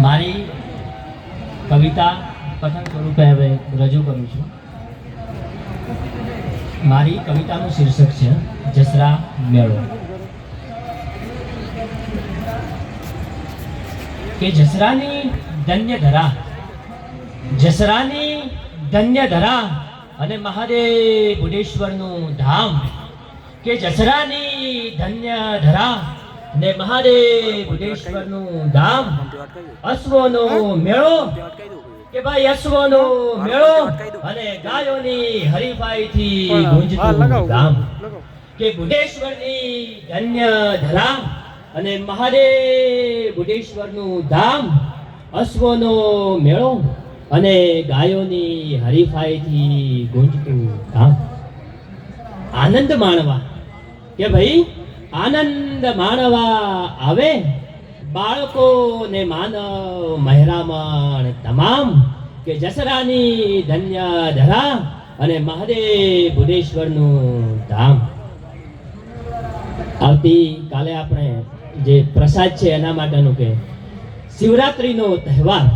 મારી કવિતા કથન સ્વરૂપે હવે રજૂ કરું છું. મારી કવિતાનું શીર્ષક છે જસરા મેળો. કે જસરાની ધન્ય ધરા, જસરાની ધન્ય ધરા અને મહાદેવ બુઢેશ્વરનું ધામ. કે જસરાની ધન્ય ધરા ને મહાદેવ બુઢેશ્વરનું ધામ. અશ્વનો મેળો, કે ભાઈ અશ્વનો મેળો અને ગાયોની હરીફાઈથી ગુંજતું ગામ. કે બુઢેશ્વરની ધન્ય ધરા અને મહાદેવ બુઢેશ્વરનું ધામ. અશ્વનો મેળો અને ગાયોની હરીફાઈથી ગુંજતું ગામ. આનંદ માણવા, કે ભાઈ આનંદ માણવા આવે બાળકો ને માનવ મહેરામણ તમામ. કે જસરાની ધન્ય ધરા અને મહાદેવ બુઢેશ્વરનું ધામ. આવતી કાલે આપણે જે પ્રસાદ છે એના માટેનું કે શિવરાત્રીનો તહેવાર,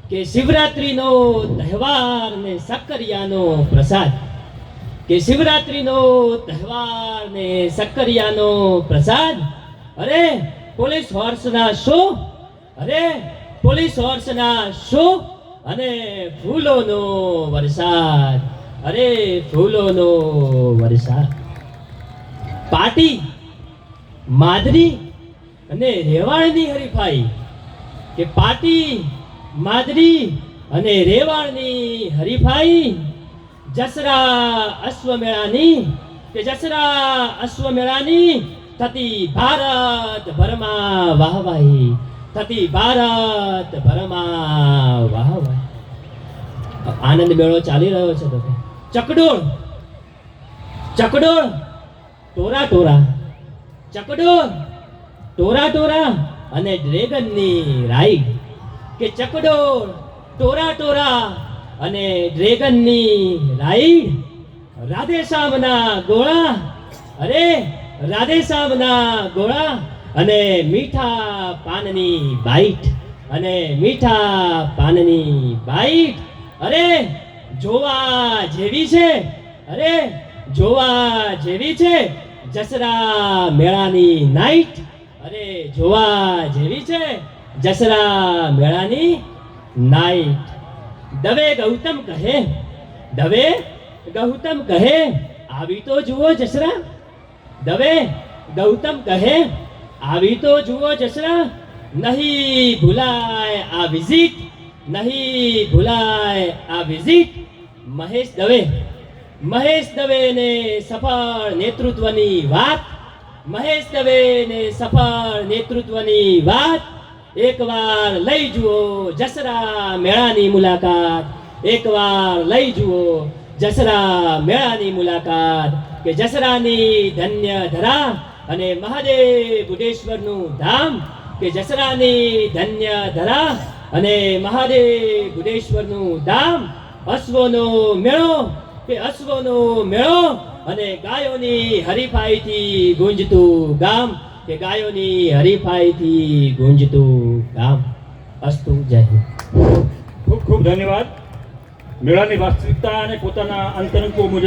કે શિવરાત્રીનો તહેવાર ને સક્કરિયાનો પ્રસાદ. કે શિવરાત્રીનો તહેવાર ને સક્કરિયાનો પ્રસાદ. અરે પોલીસ હોર્સના શો, અરે પોલીસ હોર્સના શો અને ફૂલોનો વરસાદ, અરે ફૂલોનો વરસાદ. પાટી માદરી અને રેવાળની હરીફાઈ. કે પાટી માદરી અને રેવાળની હરીફાઈ. જસરા અશ્વમેળાની, કે જસરા અશ્વમેળાની થતી ભારત ભરમાં વાહવાહી, થતી ભારત ભરમાં વાહવાહી. આનંદ મેળો ચાલી રહ્યો છે. તો ચકડોળ, ચકડોળ ટોરા ટોરા, ચકડોળ ટોરા ટોરા અને ડ્રેગનની રાઈડ. કે ચકડોળ ટોરા ટોરા અને ડ્રેગનની રાઈડ. રાધેશ્યામના ગોળા, અરે રાધેશ્યામના ગોળા અને મીઠા પાનની બાઈટ, અને મીઠા પાનની બાઈટ. અરે જોવા જેવી છે, અરે જોવા જેવી છે જસરા મેળાની નાઈટ. અરે જોવા જેવી છે જસરા મેળાની નાઈટ. દવે ગૌતમ કહે, દવે ગૌતમ કહે આવી તો જુઓ જસરા. દવે ગૌતમ કહે આવી તો જુઓ જસરા. નહીં ભૂલાય આ વિઝિટ, નહીં ભૂલાય આ વિઝિટ. મહેશ દવે, મહેશ દવે ને સફળ નેતૃત્વની વાત. મહેશ દવે ને સફળ નેતૃત્વની વાત. એકવાર લઈ જુઓ જસરા મેળાની મુલાકાત, એકવાર લઈ જુઓ જસરા મેળાની મુલાકાત. કે જસરાની ધન્ય ધરા અને મહાદેવ બુઢેશ્વરનું ધામ. કે જસરાની ધન્ય ધરા અને મહાદેવ બુઢેશ્વરનું ધામ. અશ્વનો મેળો, કે અશ્વનો મેળો અને ગાયોની હરીફાઈથી ગુંજતું ગામ. કે ગાયોની હરીફાઈથી ગુંજતું ગામ. અસ્તુ, જય હિન્દ. ખૂબ ખૂબ ધન્યવાદ. મેળાની વાસ્તવિકતા અને પોતાના અંતરંગો મુજબ